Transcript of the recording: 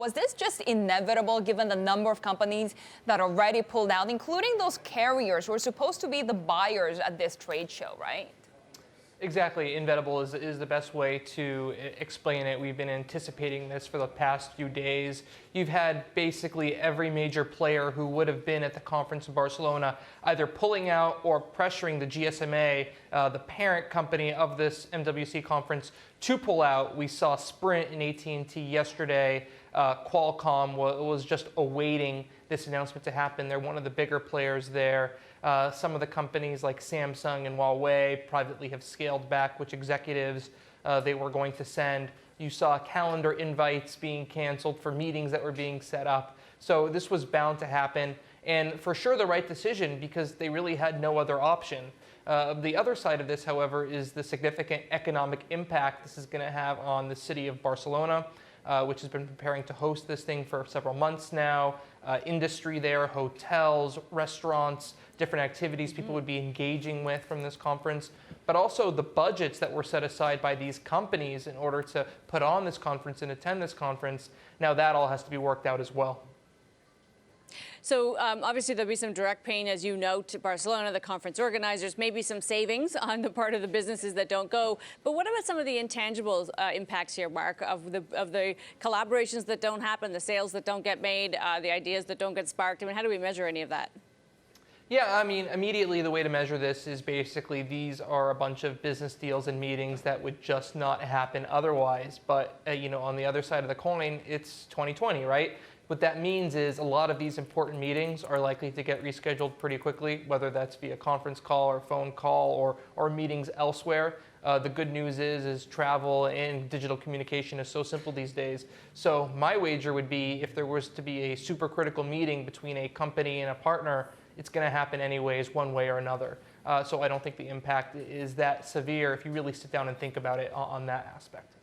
Was this just inevitable given the number of companies that already pulled out, including those carriers who are supposed to be the buyers at this trade show, right? Exactly. Inevitable is the best way to explain it. We've been anticipating this for the past few days. You've had basically every major player who would have been at the conference in Barcelona either pulling out or pressuring the GSMA, the parent company of this MWC conference, to pull out. We saw Sprint and AT&T yesterday. Qualcomm was just awaiting this announcement to happen. They're one of the bigger players there. Some of the companies like Samsung and Huawei privately have scaled back which executives they were going to send. You saw calendar invites being canceled for meetings that were being set up. So this was bound to happen, and for sure the right decision because they really had no other option. The other side of this, however, is the significant economic impact this is going to have on the city of Barcelona, which has been preparing to host this thing for several months now. Industry there, hotels, restaurants, different activities people would be engaging with from this conference, but also the budgets that were set aside by these companies in order to put on this conference and attend this conference. Now that all has to be worked out as well. So obviously there'll be some direct pain, as you note, to Barcelona, the conference organizers, maybe some savings on the part of the businesses that don't go. But what about some of the intangible impacts here, Mark, of the collaborations that don't happen, the sales that don't get made, the ideas that don't get sparked? I mean, how do we measure any of that? Yeah, I mean, immediately the way to measure this is basically these are a bunch of business deals and meetings that would just not happen otherwise. But, on the other side of the coin, it's 2020, right? What that means is a lot of these important meetings are likely to get rescheduled pretty quickly, whether that's via conference call or phone call or meetings elsewhere. The good news is travel and digital communication is so simple these days. So my wager would be if there was to be a super critical meeting between a company and a partner, it's going to happen anyways, one way or another. So I don't think the impact is that severe if you really sit down and think about it on that aspect.